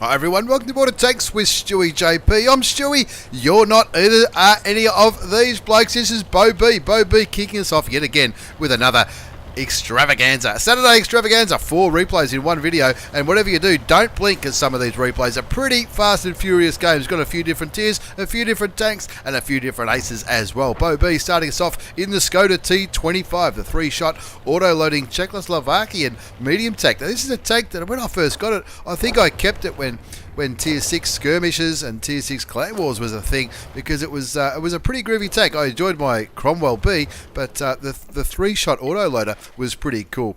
Hi everyone, welcome to WOTCCASIA with stewiejp. I'm Stewie, you're not either any of these blokes. This is BeauB. BeauB kicking us off yet again with another extravaganza. Saturday extravaganza, 4 replays in one video, and whatever you do, don't blink, because some of these replays are pretty fast and furious games. Got a few different tiers, a few different tanks, and a few different aces as well. BeauB starting us off in the Skoda T25, the 3-shot auto-loading Czechoslovakian medium tank. Now this is a tank that when I first got it, I think I kept it when Tier 6 skirmishes and Tier 6 clan wars was a thing, because it was a pretty groovy tank. I enjoyed my Cromwell B, but the 3-shot auto-loader was pretty cool.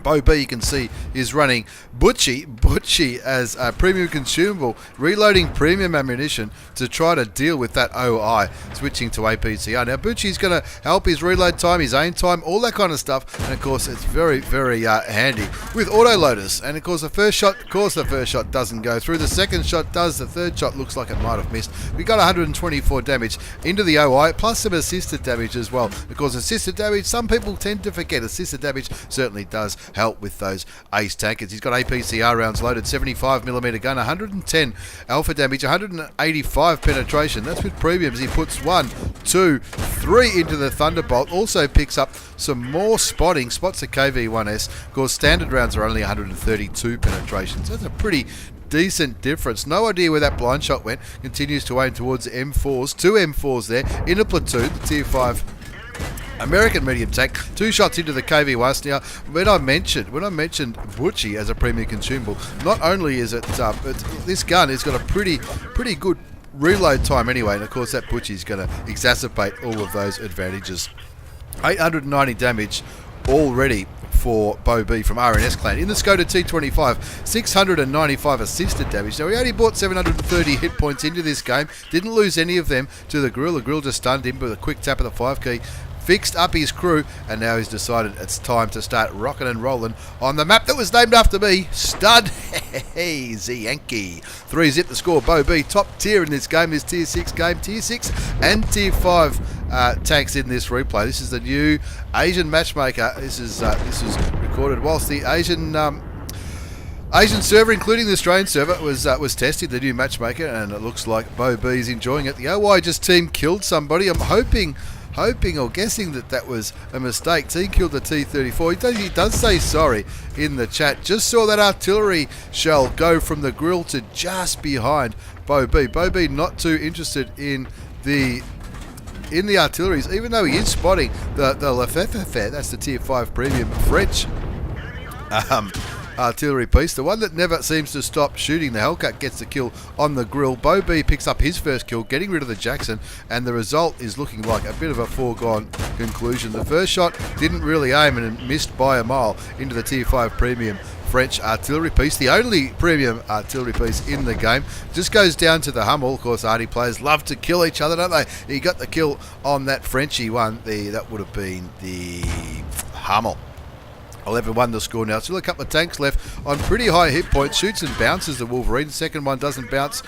BeauB, you can see, is running Butchie as a premium consumable, reloading premium ammunition to try to deal with that OI, switching to APCR. Now, Butchie's going to help his reload time, his aim time, all that kind of stuff, and of course, it's very, very handy with auto-loaders. And of course, the first shot doesn't go through, the second shot does, the third shot looks like it might have missed. We got 124 damage into the OI, plus some assisted damage as well. Of course, assisted damage, some people tend to forget, assisted damage certainly does help with those ace tankers. He's got APCR rounds loaded, 75mm gun, 110 alpha damage, 185 penetration. That's with premiums. He puts 1, 2, 3 into the Thunderbolt. Also picks up some more spotting. Spots a KV-1S. Of course, standard rounds are only 132 penetration. So that's a pretty decent difference. No idea where that blind shot went. Continues to aim towards the M4s. 2 M4s there in a platoon. Tier 5 American medium tank, 2 shots into the KV-1S. Now, when I mentioned Butchie as a premium consumable, not only is it, this gun has got a pretty good reload time anyway, and of course that Butchie's going to exacerbate all of those advantages. 890 damage already for BeauB from RNS Clan. In the Skoda T25, 695 assisted damage. Now, he only bought 730 hit points into this game, didn't lose any of them to the Grill. The Grill just stunned him with a quick tap of the 5 key. Fixed up his crew, and now he's decided it's time to start rocking and rolling on the map that was named after me, Stud. Hey, Yankee. 3-zip the score. BeauB top tier in this game, this Tier 6 game. Tier 6 and Tier 5 tanks in this replay. This is the new Asian matchmaker. This is recorded whilst the Asian server, including the Australian server, was testing the new matchmaker, and it looks like BeauB's enjoying it. The OI just team killed somebody. I'm hoping or guessing that was a mistake. Team killed the T-34. He does say sorry in the chat. Just saw that artillery shell go from the grill to just behind BeauB. BeauB not too interested in the artilleries, even though he is spotting the Lefebvre. That's the Tier 5 premium French artillery piece. The one that never seems to stop shooting. The Hellcat gets the kill on the grill. BeauB picks up his first kill, getting rid of the Jackson, and the result is looking like a bit of a foregone conclusion. The first shot didn't really aim and missed by a mile into the Tier 5 premium French artillery piece, the only premium artillery piece in the game. Just goes down to the Hummel. Of course, arty players love to kill each other, don't they? He got the kill on that Frenchy one. That would have been the Hummel. 11-1 the score now. Still a couple of tanks left on pretty high hit points. Shoots and bounces the Wolverine. Second one doesn't bounce.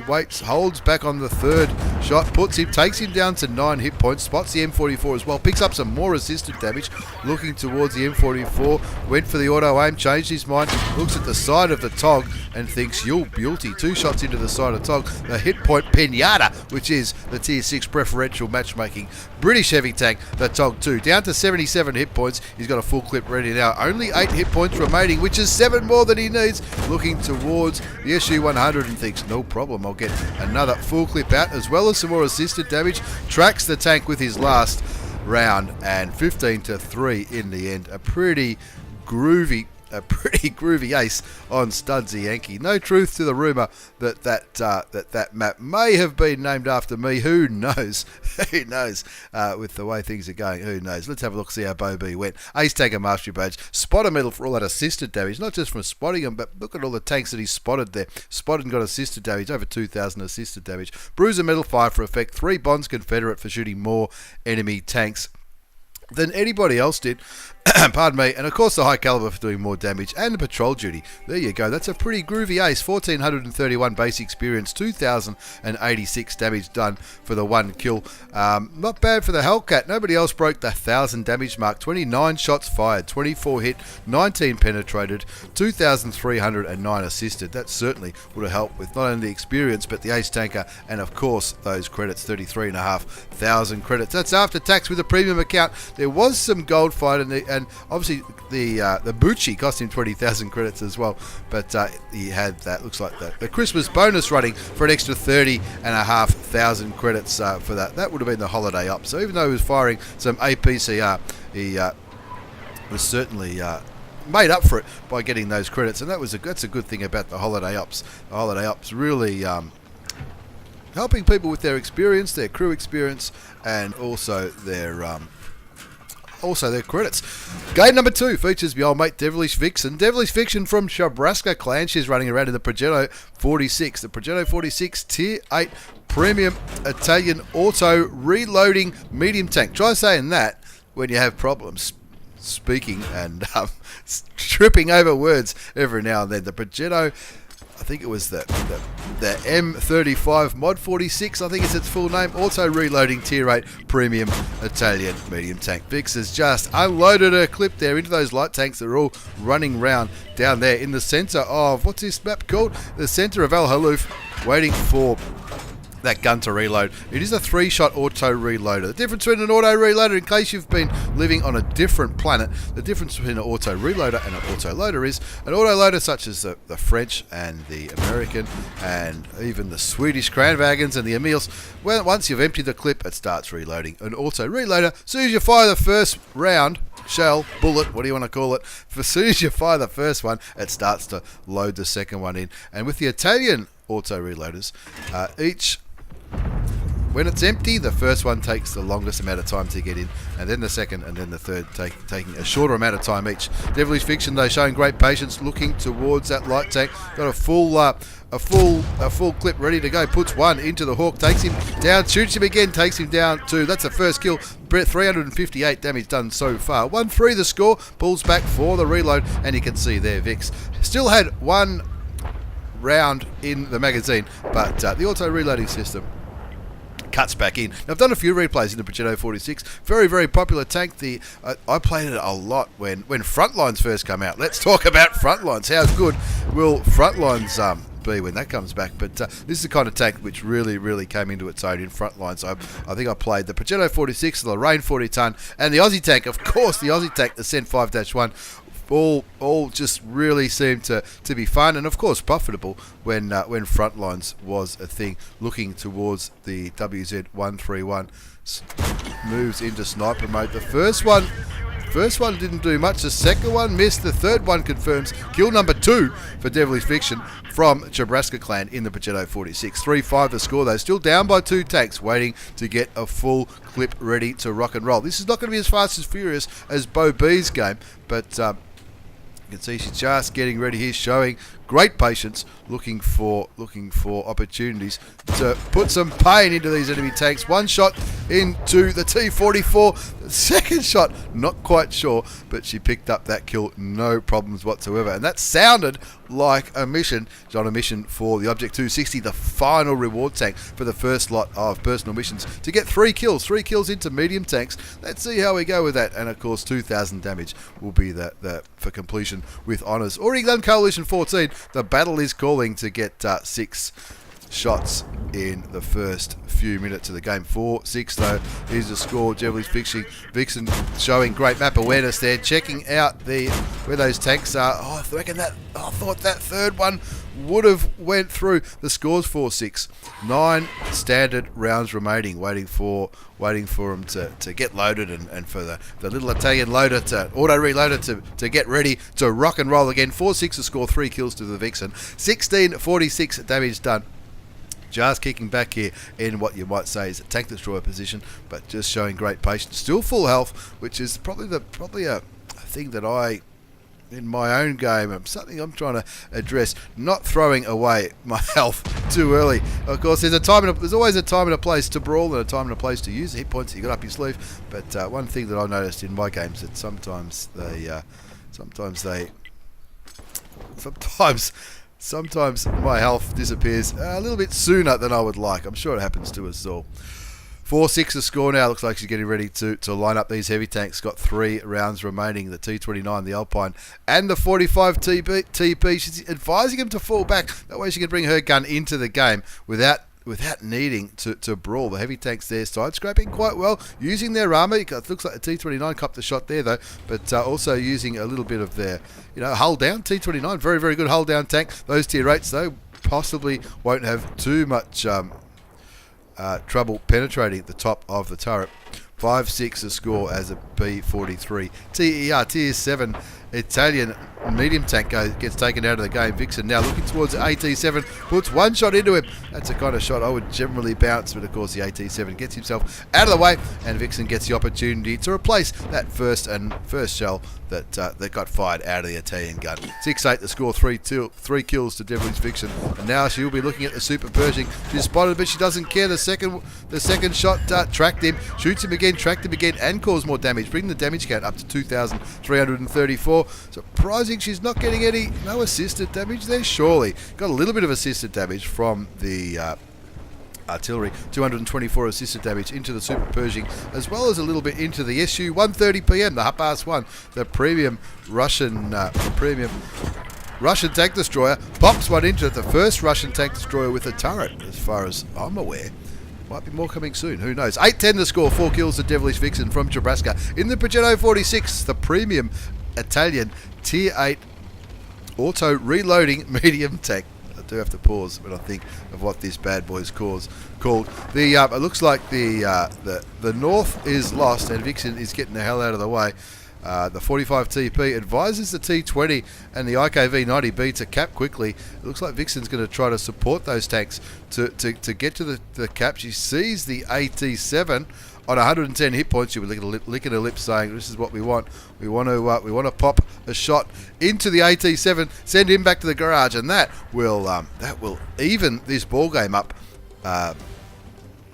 Waits, holds back on the third shot. Takes him down to 9 hit points. Spots the M44 as well. Picks up some more assisted damage. Looking towards the M44. Went for the auto aim. Changed his mind. Looks at the side of the Tog and thinks, you'll beauty. 2 shots into the side of Tog. The hit point Pinata, which is the Tier 6 preferential matchmaking British heavy tank, the Tog 2. Down to 77 hit points. He's got a full clip ready now. Only 8 hit points remaining, which is 7 more than he needs. Looking towards the SU-100 and thinks, no problem, I'll get another full clip out, as well as some more assisted damage. Tracks the tank with his last round, and 15-3 in the end. A pretty groovy ace on Studsy Yankee. No truth to the rumour that map may have been named after me. Who knows? Who knows? With the way things are going, who knows? Let's have a look, see how BeauB went. Ace Tanker Mastery Badge. Spotter medal for all that assisted damage. Not just from spotting him, but look at all the tanks that he spotted there. Spotted and got assisted damage. Over 2,000 assisted damage. Bruiser medal 5 for effect. 3 Bonds Confederate for shooting more enemy tanks than anybody else did. Pardon me, and of course the high caliber for doing more damage, and the patrol duty. There you go. That's a pretty groovy ace. 1431 base experience, 2086 damage done for the one kill. Not bad for the Hellcat. Nobody else broke the 1000 damage mark. 29 shots fired, 24 hit, 19 penetrated, 2309 assisted. That certainly would have helped with not only the experience but the ace tanker, and of course those credits, 33,500 credits. That's after tax with a premium account. There was some gold fight, and obviously the Bucci cost him 20,000 credits as well, but he had that, looks like the Christmas bonus running for an extra 30,500 credits for that. That would have been the holiday up. So even though he was firing some APCR, he was certainly made up for it by getting those credits, and that's a good thing about the holiday ups. The holiday ups really helping people with their experience, their crew experience, and also their credits. Game number 2 features my old mate Devilish Vixen. Devilish Vixen from Chabraska clan. She's running around in the Progetto 46. The Progetto 46 Tier 8 Premium Italian Auto Reloading Medium Tank. Try saying that when you have problems speaking and tripping over words every now and then. The Progetto, I think it was the M35 Mod 46, I think it's its full name, Auto Reloading Tier 8 Premium Italian Medium Tank. Vix has just unloaded her clip there into those light tanks that are all running round down there in the centre of, what's this map called? The centre of Al Haluf, waiting for that gun to reload. It is a 3-shot auto reloader. The difference between an auto reloader, in case you've been living on a different planet, the difference between an auto reloader and an auto loader is an auto loader such as the French and the American and even the Swedish Kranvagans and the Emils, well, once you've emptied the clip, it starts reloading. An auto reloader, as soon as you fire the first round, shell, bullet, what do you want to call it, as soon as you fire the first one, it starts to load the second one in. And with the Italian auto reloaders, when it's empty, the first one takes the longest amount of time to get in, and then the second and then the third taking a shorter amount of time each. Devilish Vixen, though, showing great patience, looking towards that light tank. Got a full clip ready to go. Puts one into the Hawk, takes him down, shoots him again, takes him down two. That's the first kill. 358 damage done so far. 1-3 the score. Pulls back for the reload, and you can see there Vix still had one round in the magazine, but the auto reloading system cuts back in. Now, I've done a few replays in the Progetto 46. Very, very popular tank. I played it a lot when Frontlines first came out. Let's talk about Frontlines. How good will Frontlines be when that comes back? But this is the kind of tank which really, really came into its own in Frontlines. I think I played the Progetto 46, the Lorraine 40 ton, and the Aussie tank. Of course, the Aussie tank, the Sen 5-1. All just really seemed to be fun and of course profitable when Frontlines was a thing. Looking towards the WZ-131, moves into sniper mode. The first one didn't do much. The second one missed. The third one confirms kill number 2 for Devilish Vixen from Chabraska clan in the Progetto 46. 3-5 the score though. Still down by 2 tanks, waiting to get a full clip ready to rock and roll. This is not going to be as fast as furious as BeauB's game, but you can see she's just getting ready here, showing great patience, looking for opportunities to put some pain into these enemy tanks. One shot into the T-44. The second shot, not quite sure, but she picked up that kill, no problems whatsoever. And that sounded like a mission. She's on a mission for the Object 260, the final reward tank for the first lot of personal missions, to get 3 kills into medium tanks. Let's see how we go with that. And of course, 2,000 damage will be the for completion with honours. Already done Coalition 14. The battle is calling to get 6 shots in the first few minutes of the game. 4-6 though. Here's the score. Devilish Vixen showing great map awareness there, checking out where those tanks are. I thought that third one would have went through. The score's 4-6. 9 standard rounds remaining, waiting for them to get loaded and for the little Italian loader auto reloader to get ready to rock and roll again. 4-6 the score, 3 kills to the Vixen. 1646 damage done. Just kicking back here in what you might say is a tank destroyer position, but just showing great patience. Still full health, which is probably a thing that I in my own game. Something I'm trying to address, not throwing away my health too early. Of course, there's always a time and a place to brawl and a time and a place to use the hit points that you got up your sleeve. But one thing that I noticed in my games that sometimes my health disappears a little bit sooner than I would like. I'm sure it happens to us all. 4-6 the score now. Looks like she's getting ready to line up these heavy tanks. Got 3 rounds remaining. The T29, the Alpine, and the 45 TP. She's advising him to fall back. That way she can bring her gun into the game without needing to brawl. The heavy tanks there side scraping quite well, using their armour. It looks like the T29 copped the shot there though, but also using a little bit of their hull down. T29, very, very good hull down tank. Those tier 8s though possibly won't have too much trouble penetrating the top of the turret. 5-6 the score as a B43. TER, Tier 7 Italian medium tank gets taken out of the game. Vixen now looking towards the AT7, puts one shot into him. That's the kind of shot I would generally bounce, but of course the AT7 gets himself out of the way, and Vixen gets the opportunity to replace that first shell that got fired out of the Italian gun. 6-8 the score, 3 kills to Devilish Vixen, and now she will be looking at the Super Pershing. She's spotted, but she doesn't care. The second shot tracked him, shoots him again, tracked him again, and caused more damage, bringing the damage count up to 2,334. Surprising she's not getting no assisted damage there, surely. Got a little bit of assisted damage from the artillery, 224 assisted damage into the Super Pershing, as well as a little bit into the SU 130 PM, the Hapas 1, the premium Russian tank destroyer. Pops one into it, the first Russian tank destroyer with a turret, as far as I'm aware. Might be more coming soon, who knows. 8-10 the score, 4 kills to Devilish Vixen from Nebraska. In the Progetto 46, the premium Italian Tier 8 auto reloading medium tank. I do have to pause when I think of what this bad boy's called. It looks like the north is lost and Vixen is getting the hell out of the way. The 45 TP advises the T20 and the IKV-90B to cap quickly. It looks like Vixen's going to try to support those tanks to get to the cap. She sees the AT7 on 110 hit points. She'll be licking her lips saying, this is what we want. We want to pop a shot into the AT7, send him back to the garage, and that will even this ball game up. Well,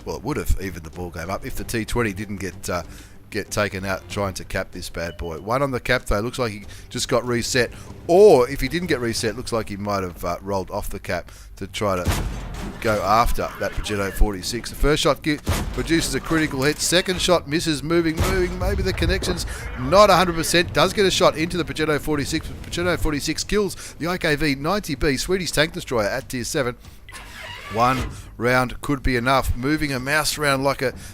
it would have evened the ball game up if the T20 didn't get taken out trying to cap this bad boy. One on the cap though, looks like he just got reset, or if he didn't get reset, looks like he might have rolled off the cap to try to go after that Progetto 46. The first shot produces a critical hit, second shot misses, moving, maybe the connection's not 100%, does get a shot into the Progetto 46, but Progetto 46 kills the IKV-90B Swedish tank destroyer at Tier 7. One round could be enough. Moving a mouse around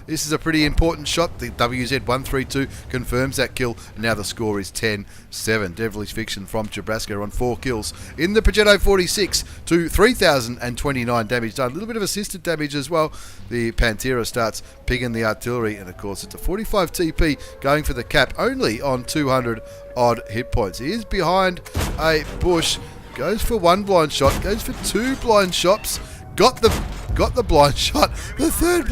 this is a pretty important shot. The WZ-132 confirms that kill. Now the score is 10-7. Devilish Vixen from Nebraska on 4 kills. In the Progetto 46 to 3,029 damage done. A little bit of assisted damage as well. The Pantera starts picking the artillery, and of course it's a 45 TP going for the cap, only on 200 odd hit points. He is behind a bush. Goes for one blind shot. Goes for 2 blind shots. Got the blind shot. The third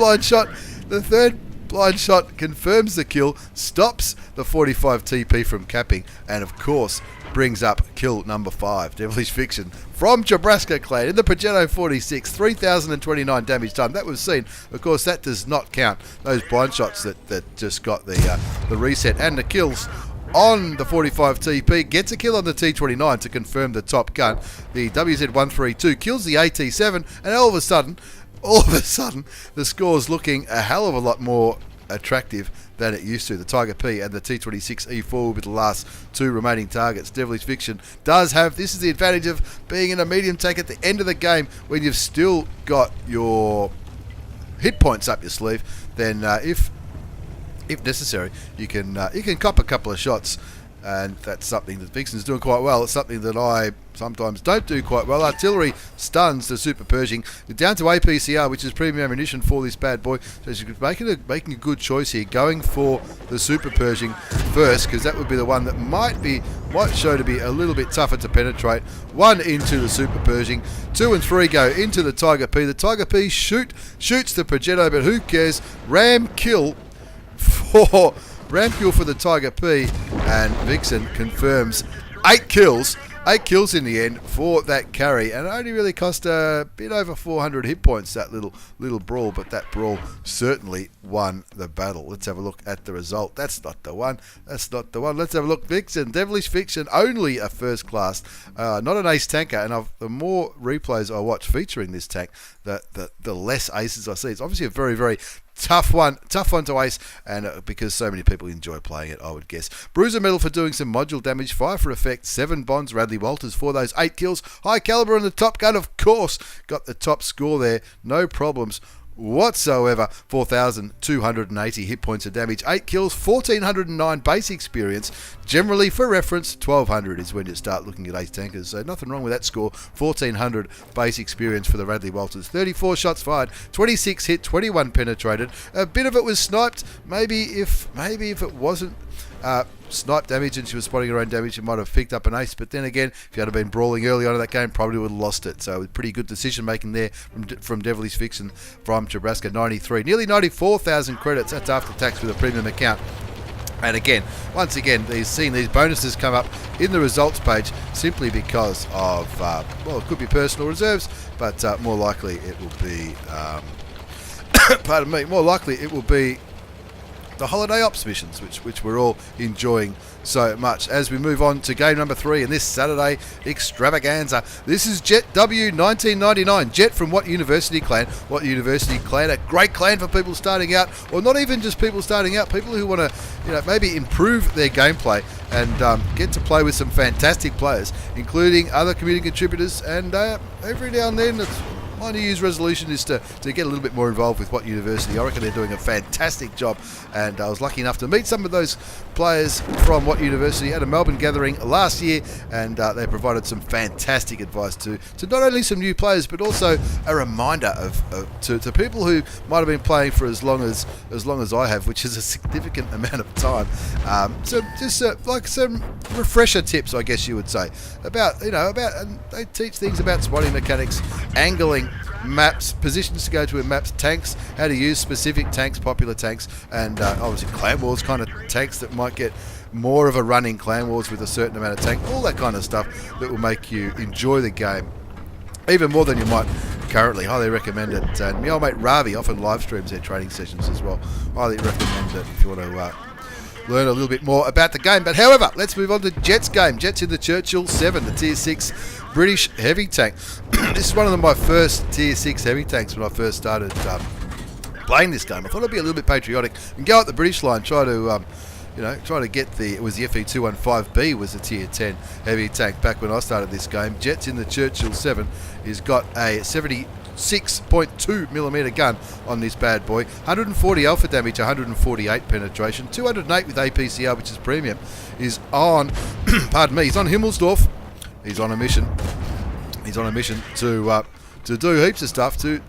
blind shot confirms the kill, stops the 45 TP from capping, and of course brings up kill number 5. Devilish Vixen from Nebraska clan in the Progetto 46, 3,029 damage done. That was seen. Of course, that does not count those blind shots that just got the reset and the kills on the 45 TP, gets a kill on the T29 to confirm the top gun. The WZ-132 kills the AT7, and all of a sudden, the score's looking a hell of a lot more attractive than it used to. The Tiger P and the T26E4 will be the last 2 remaining targets. Devilish Vixen does have, this is the advantage of being in a medium tank at the end of the game when you've still got your hit points up your sleeve. Then if necessary, you can cop a couple of shots, and that's something that Vixen's doing quite well. It's something that I sometimes don't do quite well. Artillery stuns the Super Pershing. You're down to APCR, which is premium ammunition for this bad boy. So she's making a good choice here, going for the Super Pershing first, because that would be the one that might show to be a little bit tougher to penetrate. 1 into the Super Pershing, 2 and 3 go into the Tiger P. The Tiger P shoots the Progetto, but who cares? Ram kill for the Tiger P, and Vixen confirms 8 kills. 8 kills in the end for that carry, and it only really cost a bit over 400 hit points, that little brawl, but that brawl certainly won the battle. Let's have a look at the result. That's not the one. That's not the one. Let's have a look. Vixen, Devilish Vixen, only a first class, not an ace tanker, and the more replays I watch featuring this tank, the less aces I see. It's obviously a very, very tough one to ace, and because so many people enjoy playing it, I would guess. Bruiser medal for doing some module damage, 5 for effect, 7 bonds. Radley Walters for those 8 kills. High caliber on the top gun, of course, got the top score there, no problems whatsoever. 4,280 hit points of damage, 8 kills, 1,409 base experience. Generally, for reference, 1,200 is when you start looking at ace tankers, so nothing wrong with that score. 1,400 base experience for the Radley Walters. 34 shots fired, 26 hit, 21 penetrated. A bit of it was sniped. Maybe if it wasn't snipe damage and she was spotting her own damage, she might have picked up an ace, but then again, if you had been brawling early on in that game, probably would have lost it. So pretty good decision making there from Devilish Vixen from Nebraska. 93, nearly 94,000 credits. That's after tax with a premium account. And again, once again, seeing these bonuses come up in the results page simply because of, well, it could be personal reserves, but more likely it will be, pardon me, more likely it will be the holiday ops missions, which we're all enjoying so much. As we move on to game number 3 in this Saturday extravaganza, this is Jet W 1999. Jet from What University Clan. What University Clan, a great clan for people starting out, or not even just people starting out, people who want to, maybe improve their gameplay and get to play with some fantastic players, including other community contributors. And every now and then, my New Year's resolution is to get a little bit more involved with What University. I reckon they're doing a fantastic job, and I was lucky enough to meet some of those players from What University at a Melbourne gathering last year, and they provided some fantastic advice to not only some new players, but also a reminder to people who might have been playing for as long as I have, which is a significant amount of time. So just like some refresher tips, I guess you would say, about and they teach things about spotting mechanics, angling, maps, positions to go to in maps, tanks, how to use specific tanks, popular tanks, and obviously clan wars kind of tanks that might get more of a run in clan wars with a certain amount of tank, all that kind of stuff that will make you enjoy the game even more than you might currently. Highly recommend it. And my old mate Ravi often live streams their training sessions as well. Highly recommend it if you want to learn a little bit more about the game. But however, let's move on to Jet's game. Jet's in the Churchill VII, the Tier 6 British heavy tank. This is one of my first Tier 6 heavy tanks when I first started playing this game. I thought it'd be a little bit patriotic and go at the British line, try to get it was the FE215B was a Tier 10 heavy tank back when I started this game. Jet's in the Churchill 7. He's got a 76.2mm gun on this bad boy. 140 alpha damage, 148 penetration, 208 with APCR, which is premium. Is on, pardon me, he's on Himmelsdorf. He's on a mission. He's on a mission to do heaps of stuff, to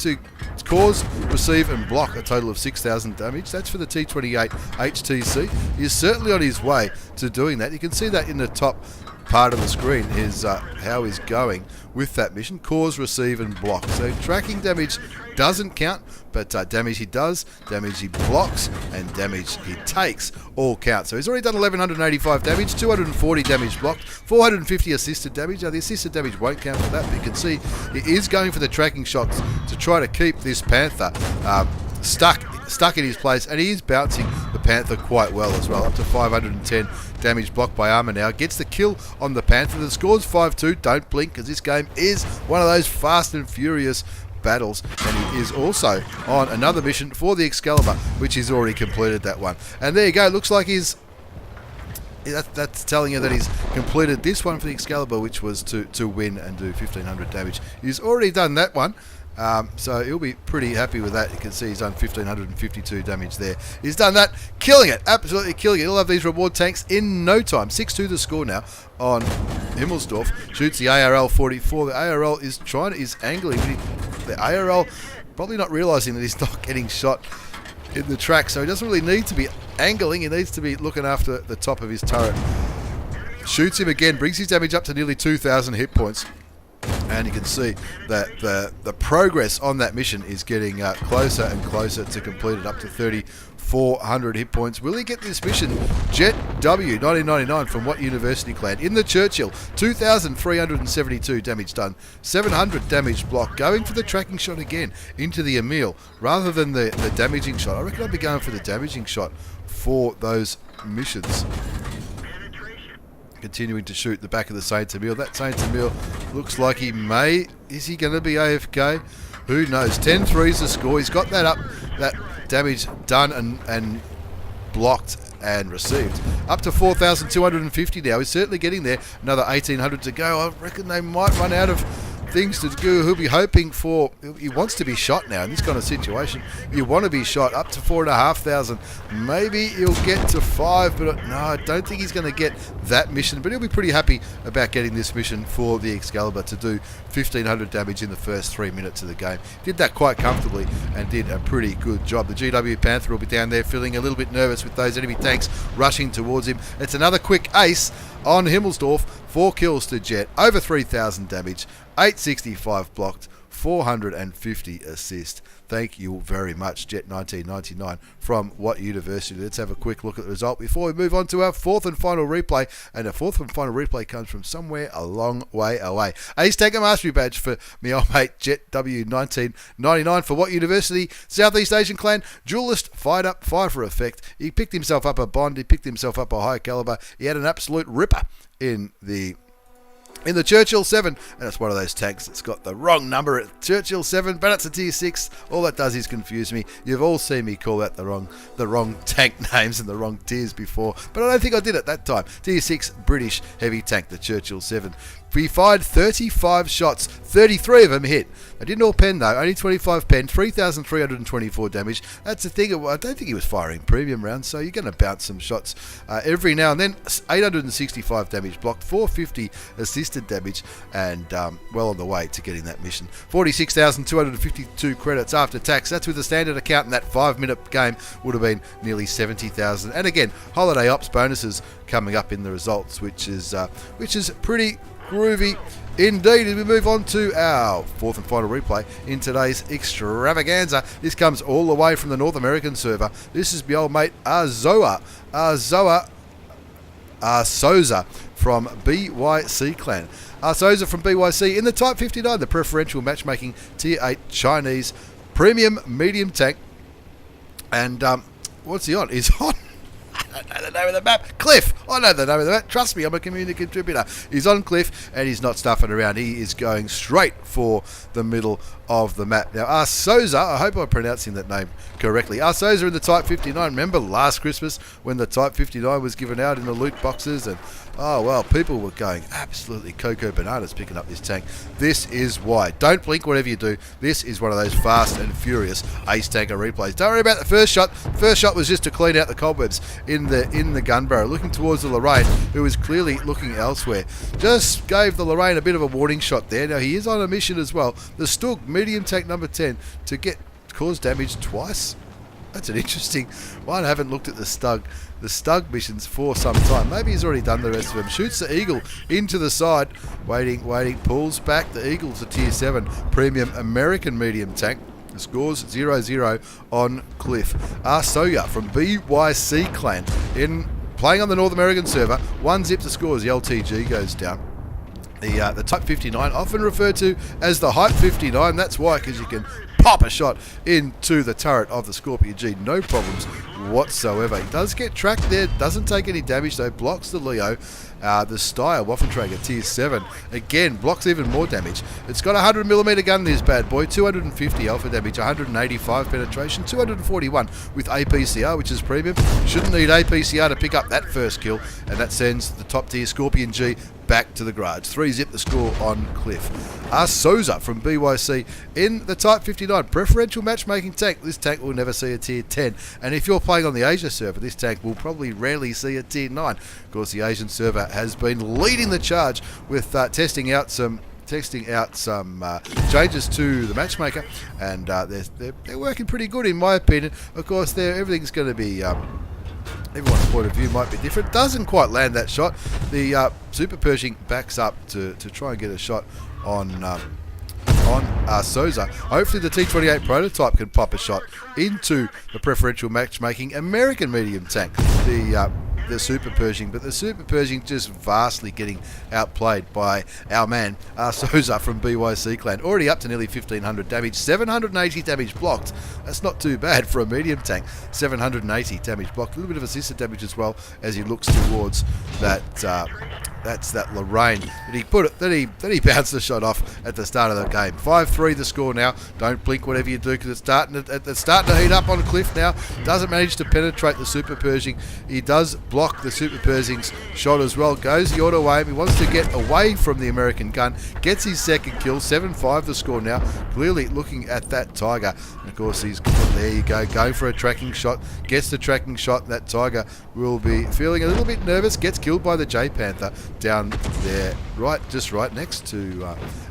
cause, receive and block a total of 6,000 damage. That's for the T25 HTC. He's certainly on his way to doing that. You can see that in the top part of the screen is how he's going with that mission. Cause, receive and block. So tracking damage doesn't count, but damage he does, damage he blocks and damage he takes all count. So he's already done 1,185 damage, 240 damage blocked, 450 assisted damage. Now the assisted damage won't count for that, but you can see he is going for the tracking shots to try to keep this Panther stuck in his place, and he is bouncing the Panther quite well as well, up to 510 damage blocked by armor now. Gets the kill on the Panther. The score's 5-2. Don't blink, because this game is one of those fast and furious battles, and he is also on another mission for the Excalibur, which he's already completed that one. And there you go. Looks like that's telling you that he's completed this one for the Excalibur, which was to win and do 1,500 damage. He's already done that one. So he'll be pretty happy with that. You can see he's done 1,552 damage there. He's done that, killing it, absolutely killing it. He'll have these reward tanks in no time. 6-2 the score now on Himmelsdorf. Shoots the ARL 44. The ARL is angling. The ARL probably not realising that he's not getting shot in the track, so he doesn't really need to be angling. He needs to be looking after the top of his turret. Shoots him again, brings his damage up to nearly 2,000 hit points. And you can see that the progress on that mission is getting closer and closer to completed, up to 3,400 hit points. Will he get this mission? Jet GW1999 from What University Clan. In the Churchill, 2,372 damage done, 700 damage block. Going for the tracking shot again into the Emil rather than the damaging shot. I reckon I'd be going for the damaging shot for those missions. Continuing to shoot the back of the Saint Emil. That Saint Emil looks like he may. Is he going to be AFK? Who knows? 10-3's the score. He's got that up, that damage done and blocked and received. Up to 4,250 now. He's certainly getting there. Another 1,800 to go. I reckon they might run out of things to do. He'll be hoping for. He wants to be shot now in this kind of situation. You want to be shot up to 4,500. Maybe he'll get to 5, but no, I don't think he's going to get that mission. But he'll be pretty happy about getting this mission for the Excalibur to do 1,500 damage in the first 3 minutes of the game. Did that quite comfortably and did a pretty good job. The GW Panther will be down there feeling a little bit nervous with those enemy tanks rushing towards him. It's another quick ace on Himmelsdorf. 4 kills to Jet, over 3,000 damage, 865 blocked, 450 assist. Thank you very much, Jet1999 from What University. Let's have a quick look at the result before we move on to our fourth and final replay. And the fourth and final replay comes from somewhere a long way away. Ace Tanker Mastery Badge for me old mate Jet1999 for What University. Southeast Asian Clan, duelist, fired up, fire for effect. He picked himself up a Bond, he picked himself up a high caliber. He had an absolute ripper in the Churchill 7, and it's one of those tanks that's got the wrong number at Churchill 7, but it's a tier 6. All that does is confuse me. You've all seen me call out the wrong tank names and the wrong tiers before, but I don't think I did it that time. Tier 6 British heavy tank, the Churchill 7. We fired 35 shots, 33 of them hit. They didn't all pen though, only 25 pen, 3,324 damage. That's the thing, I don't think he was firing premium rounds, so you're going to bounce some shots every now and then. 865 damage blocked, 450 assisted damage, and well on the way to getting that mission. 46,252 credits after tax. That's with the standard account, and that 5-minute game would have been nearly 70,000. And again, holiday ops bonuses coming up in the results, which is pretty groovy indeed. As we move on to our fourth and final replay in today's extravaganza, this comes all the way from the North American server. This is my old mate Arsozah from BYC Clan. Arsozah from BYC in the Type 59, the preferential matchmaking Tier 8 Chinese premium medium tank. And what's he on? He's on I don't know the name of the map. Cliff. I know the name of the map. Trust me, I'm a community contributor. He's on Cliff, and he's not stuffing around. He is going straight for the middle of the map. Now, Arsozah, I hope I'm pronouncing that name correctly. Arsozah in the Type 59. Remember last Christmas when the Type 59 was given out in the loot boxes? And, oh, well, people were going absolutely cocoa bananas picking up this tank. This is why. Don't blink whatever you do. This is one of those fast and furious ace tanker replays. Don't worry about the first shot. First shot was just to clean out the cobwebs in the gun barrel, looking towards the Lorraine, who was clearly looking elsewhere. Just gave the Lorraine a bit of a warning shot there. Now, he is on a mission as well. The Stug, medium tank number 10, to cause damage twice. That's an interesting one. I haven't looked at the Stug missions for some time. Maybe he's already done the rest of them. Shoots the Eagle into the side. Waiting, pulls back. The Eagle's a Tier 7 premium American medium tank. The score's 0-0 on Cliff. Arsozah from BYC Clan playing on the North American server. 1-zip to score as the LTG goes down. The Type 59, often referred to as the Hype 59. That's why, because you can pop a shot into the turret of the Scorpion G, no problems whatsoever. He does get tracked there, doesn't take any damage though, blocks the Leo. The Steyr Waffenträger Tier 7, again, blocks even more damage. It's got a 100mm gun, this bad boy, 250 alpha damage, 185 penetration, 241 with APCR, which is premium. Shouldn't need APCR to pick up that first kill, and that sends the top tier Scorpion G back to the garage. 3-zip the score on Cliff. Arsozah from BYC in the Type 59, preferential matchmaking tank. This tank will never see a Tier 10, and if you're playing on the Asia server, this tank will probably rarely see a Tier 9. Of course, the Asian server has been leading the charge with testing out some changes to the matchmaker, and they're working pretty good in my opinion. Of course, everything's going to be everyone's point of view might be different. Doesn't quite land that shot. The Super Pershing backs up to try and get a shot on Arsozah. Hopefully the T28 prototype can pop a shot into the preferential matchmaking American medium tank. The the Super Pershing, but the Super Pershing just vastly getting outplayed by our man Arsozah from BYC clan. Already up to nearly 1500 damage, 780 damage blocked. That's not too bad for a medium tank. 780 damage blocked. A little bit of assisted damage as well as he looks towards that. That's that Lorraine that he put it. That he bounced the shot off at the start of the game. 5-3 the score now. Don't blink whatever you do because it's starting to heat up on Cliff now. Doesn't manage to penetrate the Super Pershing. He does block the Super Pershing's shot as well. Goes the auto aim. He wants to get away from the American gun. Gets his second kill. 7-5 the score now. Clearly looking at that Tiger. And of course there you go. Going for a tracking shot. Gets the tracking shot. That Tiger will be feeling a little bit nervous. Gets killed by the J Panther down there, just right next to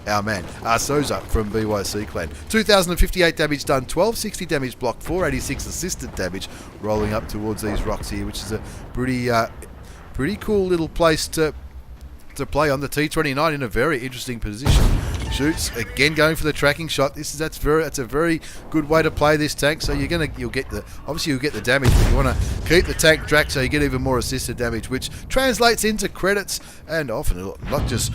our man Arsozah from BYC clan. 2058 damage done, 1260 damage blocked, 486 assisted damage, rolling up towards these rocks here, which is a pretty cool little place to play on. The T25 in a very interesting position. Shoots again, going for the tracking shot. That's a very good way to play this tank. So you'll get the damage, but you want to keep the tank tracked so you get even more assisted damage, which translates into credits, and often not just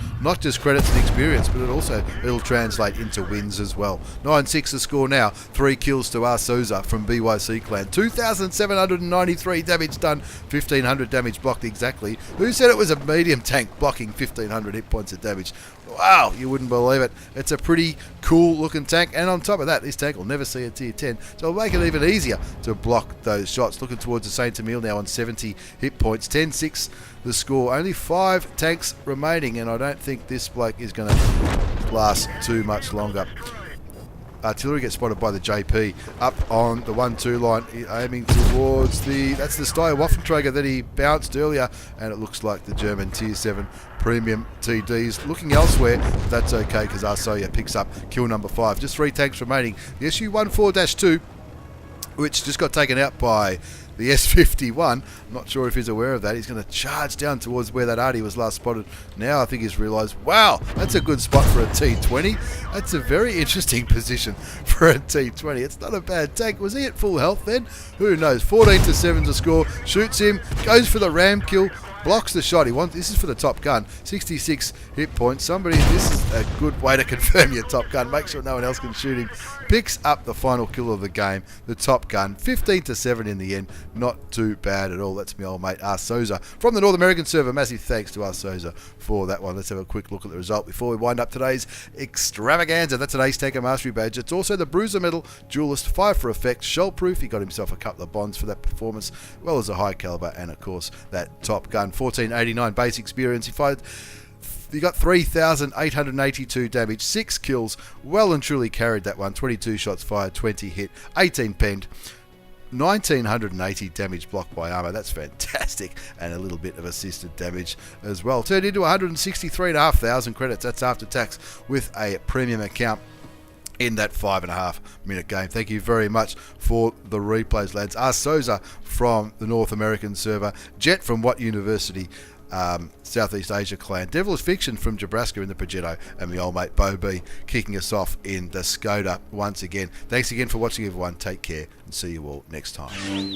credits and experience, but it'll translate into wins as well. 9-6 the score now. 3 kills to Arsozah from BYC clan. 2,793 damage done, 1,500 damage blocked exactly. Who said it was a medium tank blocking 1,500 hit points of damage? Wow, you wouldn't believe it. It's a pretty cool looking tank, and on top of that, this tank will never see a tier 10, so it'll make it even easier to block those shots. Looking towards the Saint Emile now on 70 hit points. 10-6 the score. Only 5 tanks remaining, and I don't think this bloke is going to last too much longer. Artillery gets spotted by the JP up on the 1-2 line, aiming towards that's the Steyr that he bounced earlier, and it looks like the German tier 7 premium TDs looking elsewhere. But that's okay because Arsozah picks up kill number 5. Just 3 tanks remaining. The SU-14-2, which just got taken out by the S51. I'm not sure if he's aware of that. He's going to charge down towards where that Artie was last spotted. Now I think he's realised, wow, that's a good spot for a T20. That's a very interesting position for a T20. It's not a bad tank. Was he at full health then? Who knows? 14-7 to score. Shoots him. Goes for the ram kill. Blocks the shot. This is for the top gun. 66 hit points. This is a good way to confirm your top gun. Make sure no one else can shoot him. Picks up the final kill of the game. The top gun. 15-7 in the end. Not too bad at all. That's my old mate Arsozah from the North American server. Massive thanks to Arsozah for that one. Let's have a quick look at the result before we wind up today's extravaganza. That's an Ace Tanker Mastery badge. It's also the Bruiser Medal, Duelist, 5 for effect, shell proof. He got himself a couple of bonds for that performance, as well as a high caliber, and of course that top gun. 1489 base experience. He got 3,882 damage, 6 kills, well and truly carried that one. 22 shots fired, 20 hit, 18 penned, 1,980 damage blocked by armor. That's fantastic, and a little bit of assisted damage as well. Turned into 163,500 credits. That's after tax with a premium account in that 5.5 minute game. Thank you very much for the replays, lads. Arsozah from the North American server, Jet from What University, Southeast Asia clan, Devilish Vixen from Nebraska in the Progetto, and my old mate BeauB kicking us off in the Skoda once again. Thanks again for watching, everyone. Take care, and see you all next time.